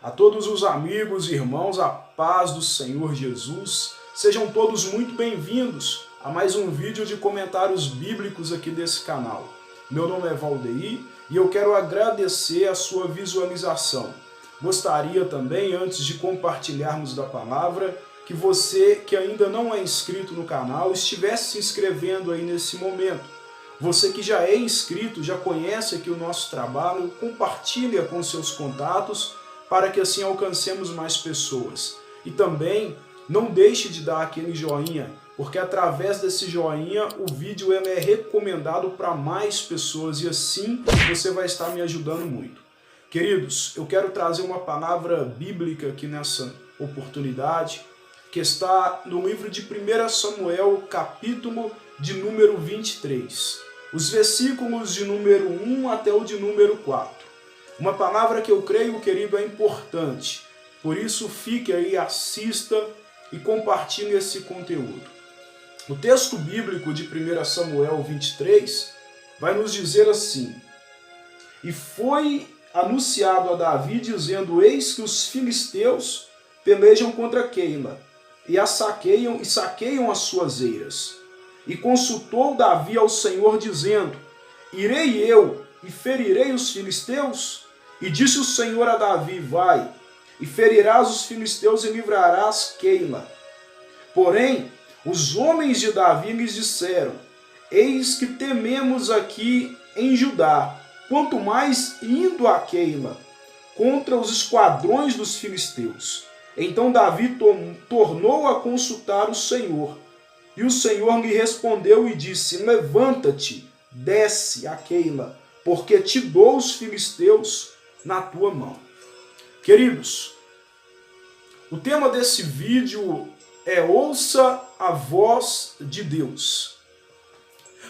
A todos os amigos e irmãos, a paz do Senhor Jesus, sejam todos muito bem-vindos a mais um vídeo de comentários bíblicos aqui desse canal. Meu nome é Valdeir e eu quero agradecer a sua visualização. Gostaria também, antes de compartilharmos da palavra, que você que ainda não é inscrito no canal estivesse se inscrevendo aí nesse momento. Você que já é inscrito, já conhece aqui o nosso trabalho, compartilha com seus contatos para que assim alcancemos mais pessoas. E também não deixe de dar aquele joinha, porque através desse joinha o vídeo é recomendado para mais pessoas e assim você vai estar me ajudando muito. Queridos, eu quero trazer uma palavra bíblica aqui nessa oportunidade, que está no livro de 1 Samuel, capítulo de número 23. Os versículos de número 1 até o de número 4. Uma palavra que eu creio, querido, é importante. Por isso, fique aí, assista e compartilhe esse conteúdo. O texto bíblico de 1 Samuel 23 vai nos dizer assim: E foi anunciado a Davi, dizendo: Eis que os filisteus pelejam contra Keila, e saqueiam as suas eiras. E consultou Davi ao Senhor, dizendo: Irei eu e ferirei os filisteus? E disse o Senhor a Davi: Vai, e ferirás os filisteus e livrarás Keila. Porém, os homens de Davi lhes disseram: Eis que tememos aqui em Judá, quanto mais indo a Keila, contra os esquadrões dos filisteus. Então Davi tornou a consultar o Senhor. E o Senhor lhe respondeu e disse: Levanta-te, desce a Keila, porque te dou os filisteus na tua mão. Queridos, o tema desse vídeo é Ouça a voz de Deus.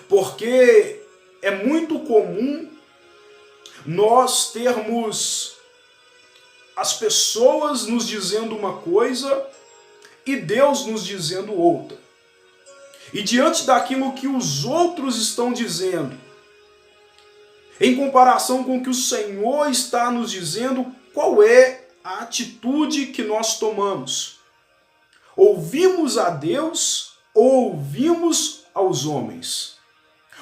Porque é muito comum nós termos as pessoas nos dizendo uma coisa e Deus nos dizendo outra. E diante daquilo que os outros estão dizendo, em comparação com o que o Senhor está nos dizendo, qual é a atitude que nós tomamos? Ouvimos a Deus ou ouvimos aos homens?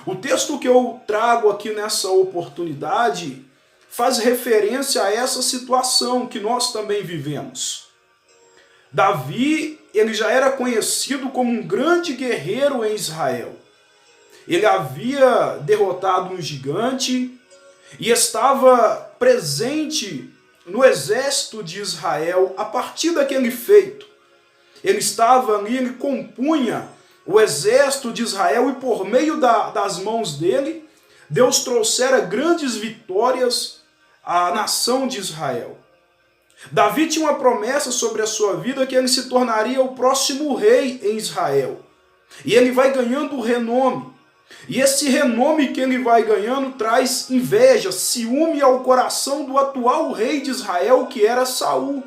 O texto que eu trago aqui nessa oportunidade faz referência a essa situação que nós também vivemos. Davi, ele já era conhecido como um grande guerreiro em Israel. Ele havia derrotado um gigante e estava presente no exército de Israel a partir daquele feito. Ele estava ali, ele compunha o exército de Israel e por meio das mãos dele, Deus trouxera grandes vitórias à nação de Israel. Davi tinha uma promessa sobre a sua vida que ele se tornaria o próximo rei em Israel. E ele vai ganhando renome. E esse renome que ele vai ganhando traz inveja, ciúme ao coração do atual rei de Israel, que era Saul.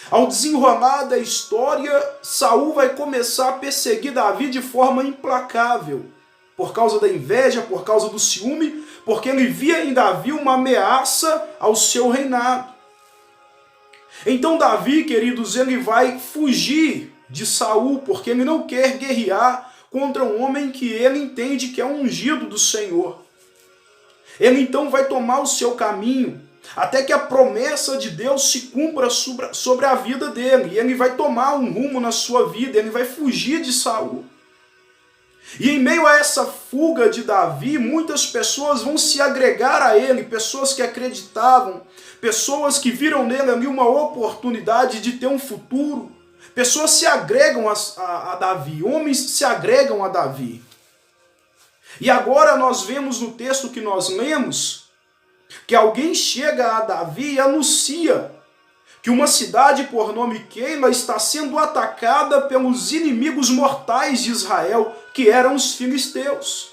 Ao desenrolar da história, Saul vai começar a perseguir Davi de forma implacável, por causa da inveja, por causa do ciúme, porque ele via em Davi uma ameaça ao seu reinado. Então Davi, queridos, ele vai fugir de Saul, porque ele não quer guerrear contra um homem que ele entende que é um ungido do Senhor. Ele então vai tomar o seu caminho, até que a promessa de Deus se cumpra sobre a vida dele. E ele vai tomar um rumo na sua vida, ele vai fugir de Saul. E em meio a essa fuga de Davi, muitas pessoas vão se agregar a ele, pessoas que acreditavam, pessoas que viram nele ali uma oportunidade de ter um futuro. Pessoas se agregam a Davi, homens se agregam a Davi. E agora nós vemos no texto que nós lemos, que alguém chega a Davi e anuncia que uma cidade por nome Keila está sendo atacada pelos inimigos mortais de Israel, que eram os filisteus.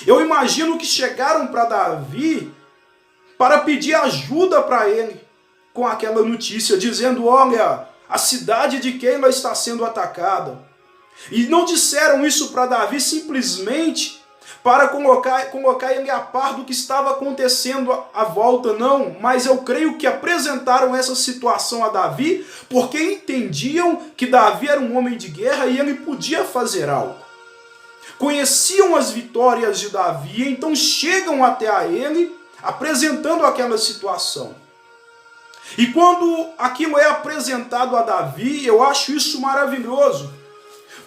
Eu imagino que chegaram para Davi para pedir ajuda para ele com aquela notícia, dizendo: olha, a cidade de Keila está sendo atacada. E não disseram isso para Davi simplesmente para colocar ele a par do que estava acontecendo à volta, não, mas eu creio que apresentaram essa situação a Davi porque entendiam que Davi era um homem de guerra e ele podia fazer algo. Conheciam as vitórias de Davi, então chegam até a ele apresentando aquela situação. E quando aquilo é apresentado a Davi, eu acho isso maravilhoso,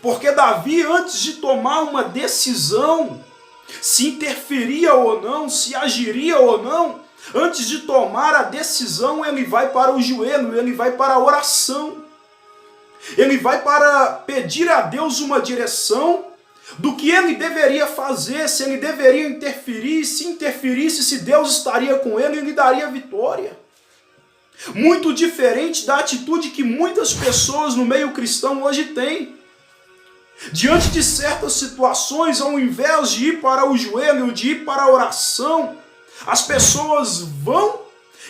porque Davi, antes de tomar uma decisão, se interferia ou não, se agiria ou não, antes de tomar a decisão, ele vai para o joelho, ele vai para a oração. Ele vai para pedir a Deus uma direção do que ele deveria fazer, se ele deveria interferir, se interferisse, se Deus estaria com ele, ele daria vitória. Muito diferente da atitude que muitas pessoas no meio cristão hoje têm. Diante de certas situações, ao invés de ir para o joelho, de ir para a oração, as pessoas vão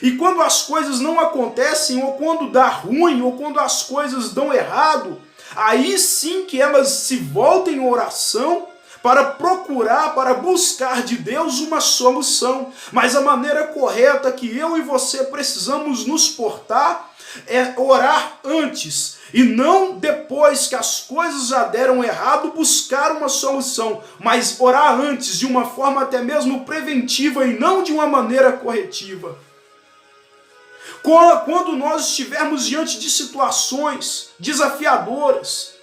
e quando as coisas não acontecem, ou quando dá ruim, ou quando as coisas dão errado, aí sim que elas se voltam em oração para procurar, para buscar de Deus uma solução. Mas a maneira correta que eu e você precisamos nos portar é orar antes, e não depois que as coisas já deram errado, buscar uma solução, mas orar antes, de uma forma até mesmo preventiva e não de uma maneira corretiva. Quando nós estivermos diante de situações desafiadoras,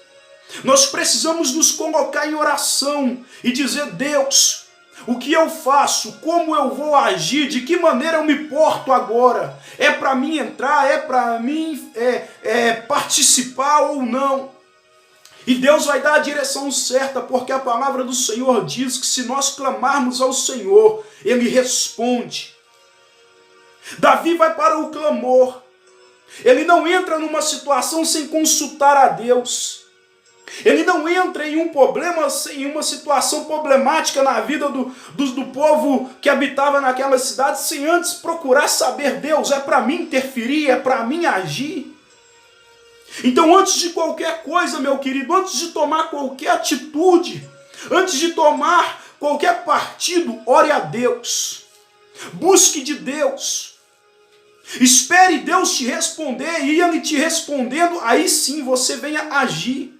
nós precisamos nos colocar em oração e dizer: Deus, o que eu faço? Como eu vou agir? De que maneira eu me porto agora? É para mim entrar? É para mim participar ou não? E Deus vai dar a direção certa, porque a palavra do Senhor diz que se nós clamarmos ao Senhor, Ele responde. Davi vai para o clamor. Ele não entra numa situação sem consultar a Deus. Ele não entra em um problema, em uma situação problemática na vida do povo que habitava naquela cidade, sem antes procurar saber: Deus, é para mim interferir, é para mim agir. Então, antes de qualquer coisa, meu querido, antes de tomar qualquer atitude, antes de tomar qualquer partido, ore a Deus. Busque de Deus. Espere Deus te responder, e Ele te respondendo, aí sim você venha agir.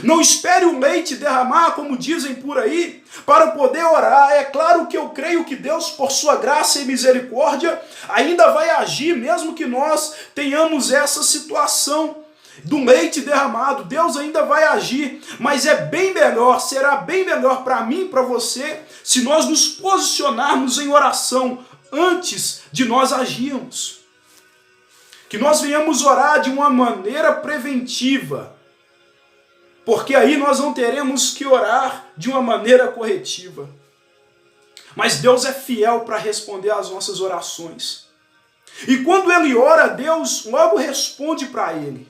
Não espere o leite derramar, como dizem por aí, para poder orar. É claro que eu creio que Deus, por sua graça e misericórdia, ainda vai agir, mesmo que nós tenhamos essa situação do leite derramado. Deus ainda vai agir, mas é bem melhor, será bem melhor para mim e para você, se nós nos posicionarmos em oração antes de nós agirmos. Que nós venhamos orar de uma maneira preventiva, porque aí nós não teremos que orar de uma maneira corretiva. Mas Deus é fiel para responder às nossas orações. E quando ele ora, Deus logo responde para ele.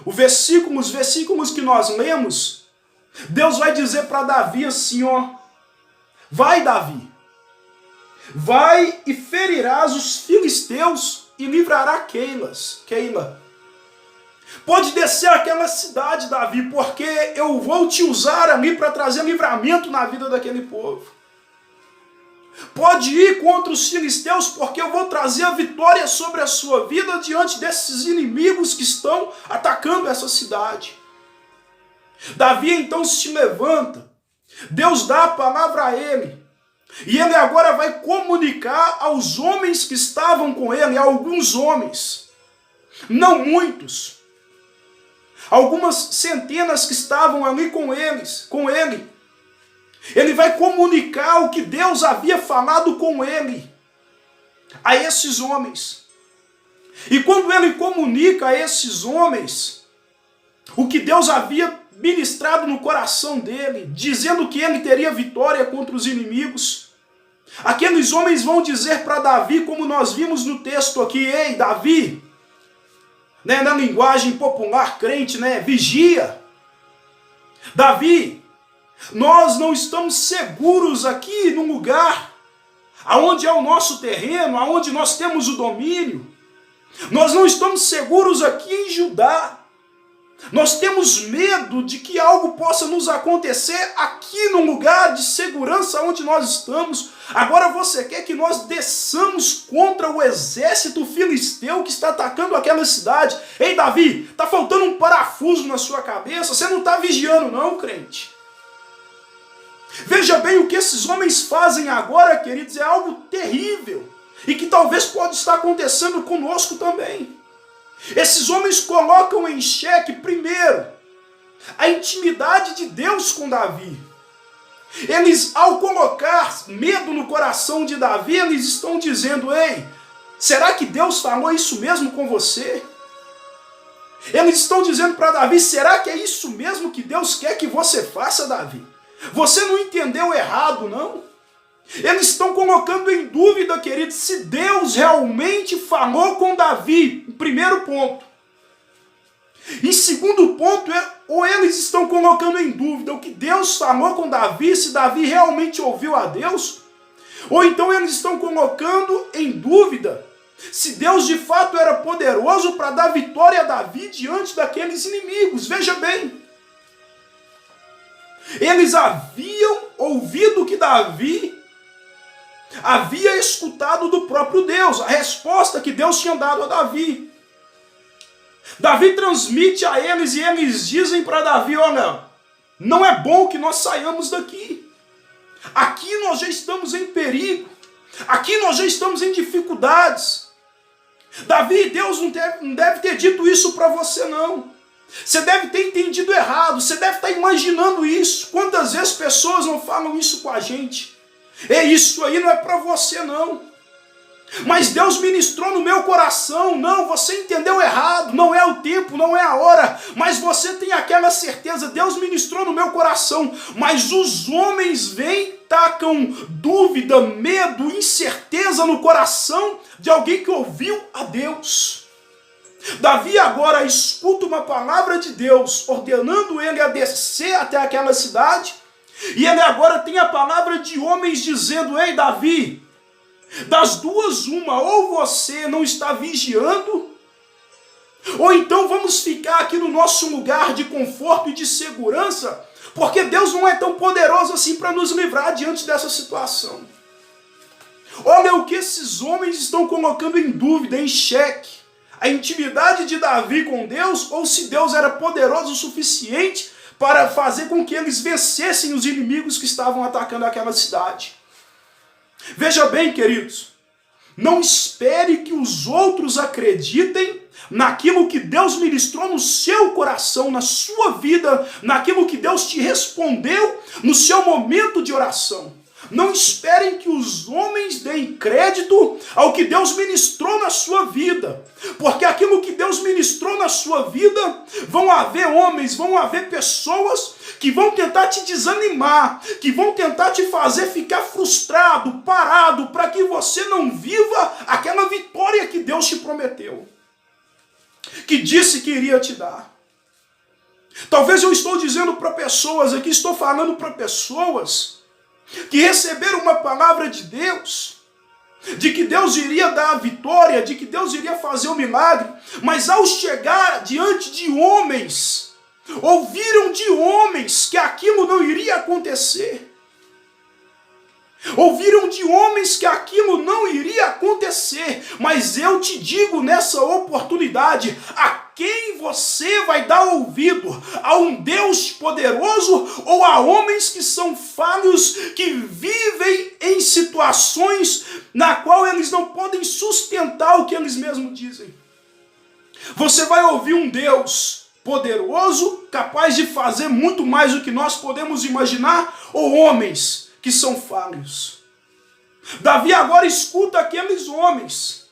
Os versículos que nós lemos, Deus vai dizer para Davi assim, ó: vai, Davi, vai e ferirás os filisteus e livrará Keila. Pode descer àquela cidade, Davi, porque eu vou te usar ali para trazer livramento na vida daquele povo. Pode ir contra os filisteus, porque eu vou trazer a vitória sobre a sua vida diante desses inimigos que estão atacando essa cidade. Davi então se levanta, Deus dá a palavra a ele, e ele agora vai comunicar aos homens que estavam com ele, a alguns homens, não muitos, algumas centenas que estavam ali com ele. Ele vai comunicar o que Deus havia falado com ele, a esses homens. E quando ele comunica a esses homens o que Deus havia ministrado no coração dele, dizendo que ele teria vitória contra os inimigos, aqueles homens vão dizer para Davi, como nós vimos no texto aqui: ei, Davi, né, na linguagem popular crente, né, vigia. Davi, nós não estamos seguros aqui no lugar aonde é o nosso terreno, aonde nós temos o domínio. Nós não estamos seguros aqui em Judá. Nós temos medo de que algo possa nos acontecer aqui no lugar de segurança onde nós estamos. Agora você quer que nós desçamos contra o exército filisteu que está atacando aquela cidade? Ei, Davi, está faltando um parafuso na sua cabeça? Você não está vigiando não, crente? Veja bem, o que esses homens fazem agora, queridos, é algo terrível. E que talvez pode estar acontecendo conosco também. Esses homens colocam em xeque, primeiro, a intimidade de Deus com Davi. Eles, ao colocar medo no coração de Davi, eles estão dizendo: ei, será que Deus falou isso mesmo com você? Eles estão dizendo para Davi: será que é isso mesmo que Deus quer que você faça, Davi? Você não entendeu errado, não? Eles estão colocando em dúvida, queridos, se Deus realmente falou com Davi, em primeiro ponto. Em segundo ponto, ou eles estão colocando em dúvida o que Deus falou com Davi, se Davi realmente ouviu a Deus, ou então eles estão colocando em dúvida se Deus de fato era poderoso para dar vitória a Davi diante daqueles inimigos. Veja bem, eles haviam ouvido que Davi havia escutado do próprio Deus, a resposta que Deus tinha dado a Davi. Davi transmite a eles e eles dizem para Davi: olha, não é bom que nós saiamos daqui. Aqui nós já estamos em perigo. Aqui nós já estamos em dificuldades. Davi, Deus não deve ter dito isso para você não. Você deve ter entendido errado. Você deve estar imaginando isso. Quantas vezes pessoas não falam isso com a gente? Isso aí não é para você não. Mas Deus ministrou no meu coração. Não, você entendeu errado. Não é o tempo, não é a hora. Mas você tem aquela certeza. Deus ministrou no meu coração. Mas os homens vêm, tacam dúvida, medo, incerteza no coração de alguém que ouviu a Deus. Davi agora escuta uma palavra de Deus ordenando ele a descer até aquela cidade. E ele agora tem a palavra de homens dizendo: ei, Davi, das duas uma, ou você não está vigiando, ou então vamos ficar aqui no nosso lugar de conforto e de segurança, porque Deus não é tão poderoso assim para nos livrar diante dessa situação. Olha o que esses homens estão colocando em dúvida, em xeque: a intimidade de Davi com Deus, ou se Deus era poderoso o suficiente para fazer com que eles vencessem os inimigos que estavam atacando aquela cidade. Veja bem, queridos, não espere que os outros acreditem naquilo que Deus ministrou no seu coração, na sua vida, naquilo que Deus te respondeu no seu momento de oração. Não esperem que os homens deem crédito ao que Deus ministrou na sua vida. Porque aquilo que Deus ministrou na sua vida, vão haver homens, vão haver pessoas que vão tentar te desanimar, que vão tentar te fazer ficar frustrado, parado, para que você não viva aquela vitória que Deus te prometeu, que disse que iria te dar. Talvez eu estou dizendo para pessoas aqui, estou falando para pessoas que receberam uma palavra de Deus, de que Deus iria dar a vitória, de que Deus iria fazer o milagre, mas ao chegar diante de homens, ouviram de homens que aquilo não iria acontecer. Ouviram de homens que aquilo não iria acontecer, mas eu te digo nessa oportunidade: a quem você vai dar ouvido? A um Deus poderoso ou a homens que são falhos, que vivem em situações na qual eles não podem sustentar o que eles mesmos dizem? Você vai ouvir um Deus poderoso, capaz de fazer muito mais do que nós podemos imaginar, ou homens que são falhos? Davi agora escuta aqueles homens.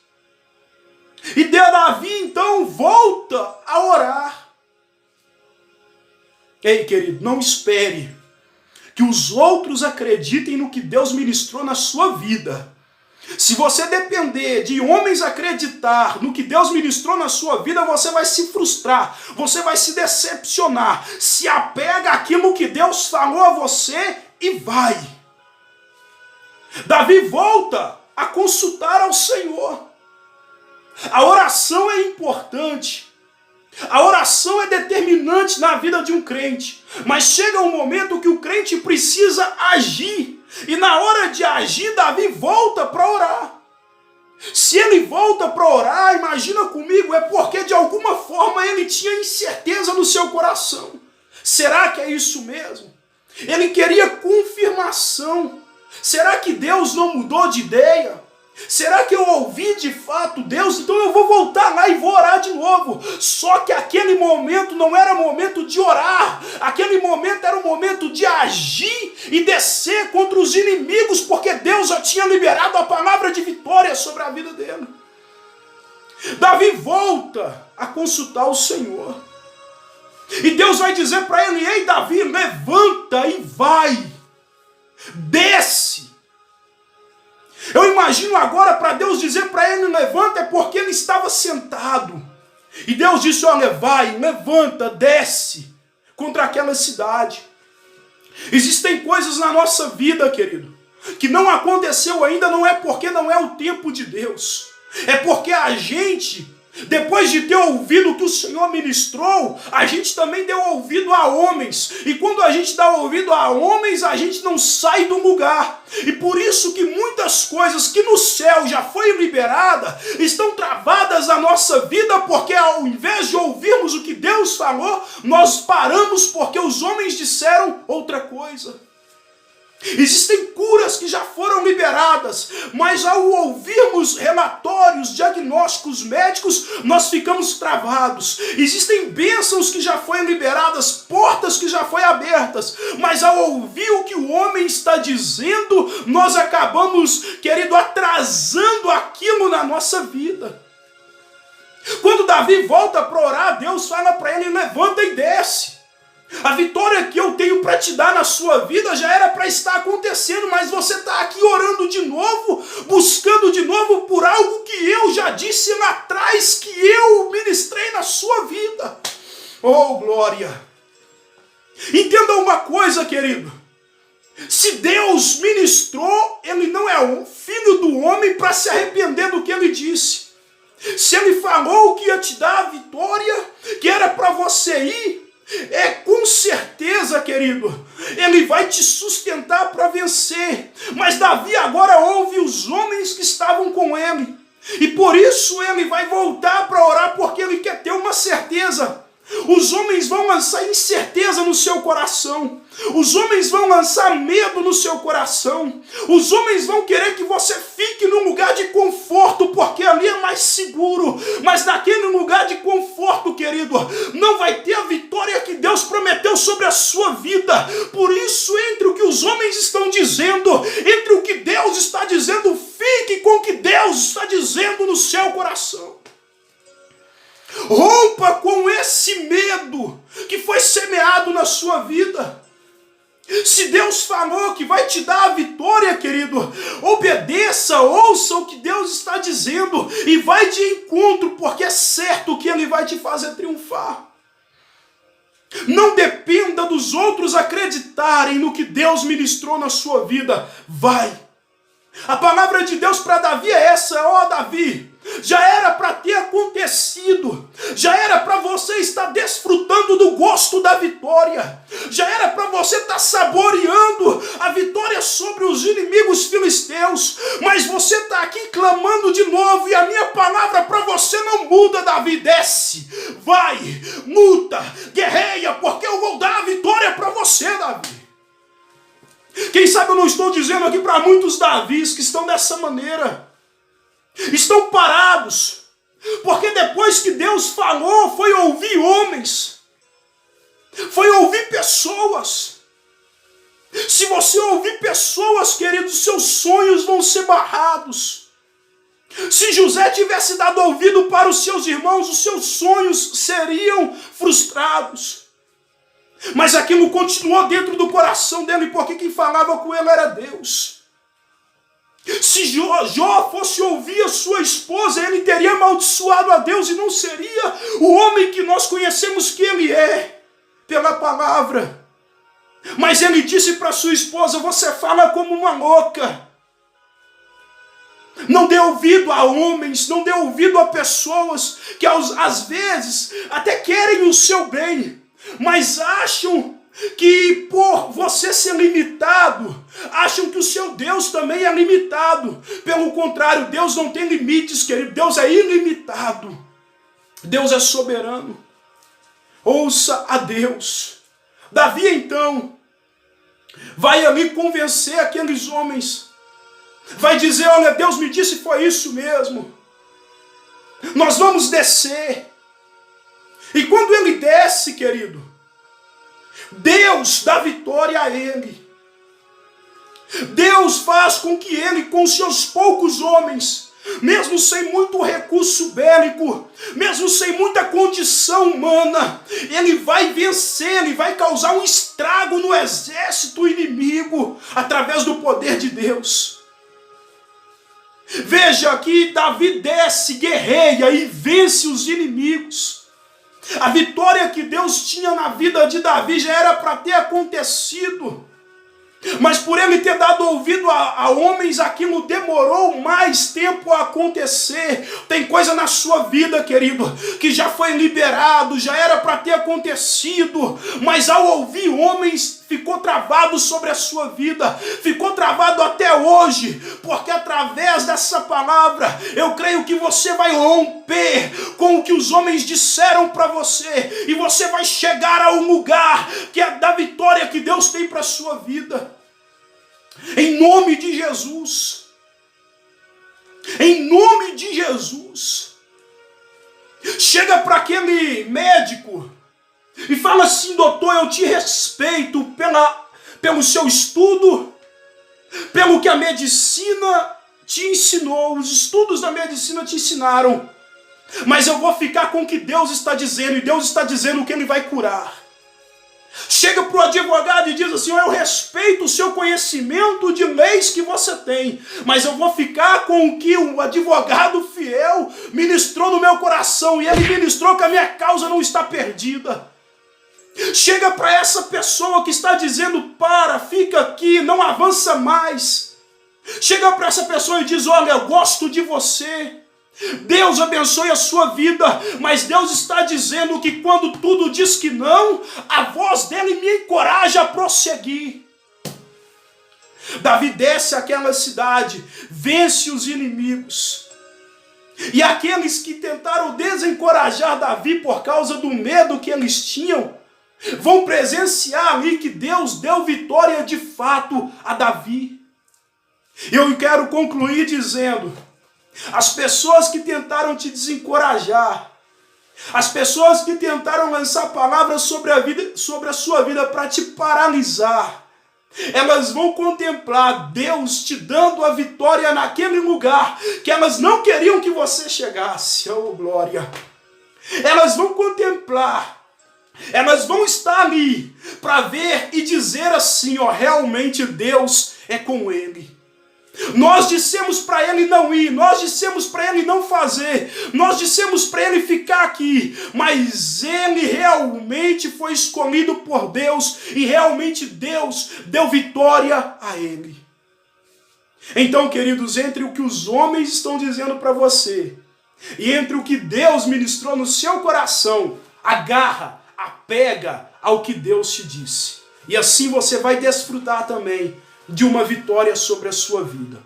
E Davi então volta a orar. Ei, querido, não espere que os outros acreditem no que Deus ministrou na sua vida. Se você depender de homens acreditar no que Deus ministrou na sua vida, você vai se frustrar, você vai se decepcionar. Se apega àquilo que Deus falou a você e vai. Davi volta a consultar ao Senhor. A oração é importante. A oração é determinante na vida de um crente, mas chega um momento que o crente precisa agir, e na hora de agir, Davi volta para orar. Se ele volta para orar, imagina comigo, é porque de alguma forma ele tinha incerteza no seu coração. Será que é isso mesmo? Ele queria confirmação. Será que Deus não mudou de ideia? Será que eu ouvi de fato Deus? Então eu vou voltar lá e vou orar de novo. Só que aquele momento não era momento de orar. Aquele momento era o momento de agir e descer contra os inimigos, porque Deus já tinha liberado a palavra de vitória sobre a vida dele. Davi volta a consultar o Senhor. E Deus vai dizer para ele: ei Davi, levanta e vai. Desce. Eu imagino agora para Deus dizer para ele: levanta, é porque ele estava sentado. E Deus disse: olha, vai, levanta, desce contra aquela cidade. Existem coisas na nossa vida, querido, que não aconteceu ainda, não é porque não é o tempo de Deus. É porque a gente, depois de ter ouvido o que o Senhor ministrou, a gente também deu ouvido a homens. E quando a gente dá ouvido a homens, a gente não sai do lugar. E por isso que muitas coisas que no céu já foi liberada estão travadas na nossa vida, porque ao invés de ouvirmos o que Deus falou, nós paramos porque os homens disseram outra coisa. Existem curas que já foram liberadas, mas ao ouvirmos relatórios, diagnósticos médicos, nós ficamos travados. Existem bênçãos que já foram liberadas, portas que já foram abertas, mas ao ouvir o que o homem está dizendo, nós acabamos, querido, atrasando aquilo na nossa vida. Quando Davi volta para orar, Deus fala para ele: levanta e desce. A vitória que eu tenho para te dar na sua vida já era para estar acontecendo, mas você está aqui orando de novo, buscando de novo por algo que eu já disse lá atrás, que eu ministrei na sua vida. Oh, glória! Entenda uma coisa, querido. Se Deus ministrou, ele não é o filho do homem para se arrepender do que ele disse. Se ele falou que ia te dar a vitória, que era para você ir, com certeza, querido, ele vai te sustentar para vencer. Mas Davi agora ouve os homens que estavam com ele, e por isso ele vai voltar para orar, porque ele quer ter uma certeza. Os homens vão lançar incerteza no seu coração. Os homens vão lançar medo no seu coração. Os homens vão querer que você fique num lugar de conforto, porque ali é mais seguro. Mas naquele lugar de conforto, querido, não vai ter a vitória que Deus prometeu sobre a sua vida. Por isso, entre o que os homens estão dizendo, entre o que Deus está dizendo, fique com o que Deus está dizendo no seu coração. Rompa com esse medo que foi semeado na sua vida. Se Deus falou que vai te dar a vitória, querido, obedeça, ouça o que Deus está dizendo e vai de encontro, porque é certo que Ele vai te fazer triunfar. Não dependa dos outros acreditarem no que Deus ministrou na sua vida. Vai. A palavra de Deus para Davi é essa: ó Davi, já era para ter acontecido, já era para você estar desfrutando do gosto da vitória, já era para você estar saboreando a vitória sobre os inimigos filisteus, mas você está aqui clamando de novo, e a minha palavra para você não muda, Davi. Desce, vai, luta, guerreia, porque eu vou dar a vitória para você, Davi. Quem sabe eu não estou dizendo aqui para muitos Davis que estão dessa maneira, estão parados, porque depois que Deus falou, foi ouvir homens, foi ouvir pessoas. Se você ouvir pessoas, queridos, seus sonhos vão ser barrados. Se José tivesse dado ouvido para os seus irmãos, os seus sonhos seriam frustrados. Mas aquilo continuou dentro do coração dele, porque quem falava com ele era Deus. Se Jó fosse ouvir a sua esposa, ele teria amaldiçoado a Deus e não seria o homem que nós conhecemos que ele é, pela palavra. Mas ele disse para sua esposa: você fala como uma louca. Não dê ouvido a homens, não dê ouvido a pessoas que às vezes até querem o seu bem, mas acham que por você ser limitado, acham que o seu Deus também é limitado. Pelo contrário, Deus não tem limites, querido. Deus é ilimitado. Deus é soberano. Ouça a Deus. Davi, então, vai ali convencer aqueles homens. Vai dizer, olha, Deus me disse foi isso mesmo. Nós vamos descer. E quando ele desce, querido, Deus dá vitória a ele. Deus faz com que ele, com seus poucos homens, mesmo sem muito recurso bélico, mesmo sem muita condição humana, ele vai vencer, ele vai causar um estrago no exército inimigo, através do poder de Deus. Veja que Davi desce, guerreia e vence os inimigos. A vitória que Deus tinha na vida de Davi já era para ter acontecido. Mas por ele ter dado ouvido a homens, aquilo demorou mais tempo a acontecer. Tem coisa na sua vida, querido, que já foi liberado, já era para ter acontecido, mas ao ouvir homens, ficou travado sobre a sua vida, ficou travado até hoje, porque através dessa palavra, eu creio que você vai romper com o que os homens disseram para você, e você vai chegar a um lugar que é da vitória que Deus tem para a sua vida. Em nome de Jesus. Em nome de Jesus. Chega para aquele médico e fala assim: doutor, eu te respeito pelo seu estudo, pelo que a medicina te ensinou, os estudos da medicina te ensinaram, mas eu vou ficar com o que Deus está dizendo, e Deus está dizendo que Ele vai curar. Chega para o advogado e diz assim: eu respeito o seu conhecimento de leis que você tem, mas eu vou ficar com o que o advogado fiel ministrou no meu coração, e ele ministrou que a minha causa não está perdida. Chega para essa pessoa que está dizendo: fica aqui, não avança mais. Chega para essa pessoa e diz: olha, eu gosto de você, Deus abençoe a sua vida, mas Deus está dizendo que quando tudo diz que não, a voz dele me encoraja a prosseguir. Davi desce àquela cidade, vence os inimigos, e aqueles que tentaram desencorajar Davi por causa do medo que eles tinham, vão presenciar ali que Deus deu vitória de fato a Davi. Eu quero concluir dizendo: as pessoas que tentaram te desencorajar, as pessoas que tentaram lançar palavras sobre a sua vida para te paralisar, elas vão contemplar Deus te dando a vitória naquele lugar que elas não queriam que você chegasse. Oh, glória! Elas vão contemplar, elas vão estar ali para ver e dizer assim: ó, realmente Deus é com ele. Nós dissemos para ele não ir, nós dissemos para ele não fazer, nós dissemos para ele ficar aqui, mas ele realmente foi escolhido por Deus, e realmente Deus deu vitória a ele. Então, queridos, entre o que os homens estão dizendo para você e entre o que Deus ministrou no seu coração, agarra, apega ao que Deus te disse, e assim você vai desfrutar também de uma vitória sobre a sua vida.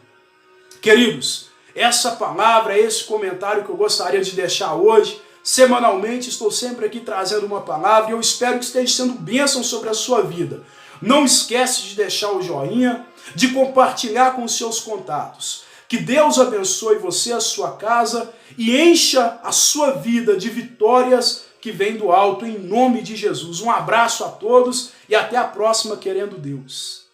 Queridos, essa palavra, esse comentário que eu gostaria de deixar hoje. Semanalmente estou sempre aqui trazendo uma palavra, e eu espero que esteja sendo bênção sobre a sua vida. Não esquece de deixar o joinha, de compartilhar com os seus contatos. Que Deus abençoe você, a sua casa, e encha a sua vida de vitórias que vêm do alto, em nome de Jesus. Um abraço a todos e até a próxima, querendo Deus.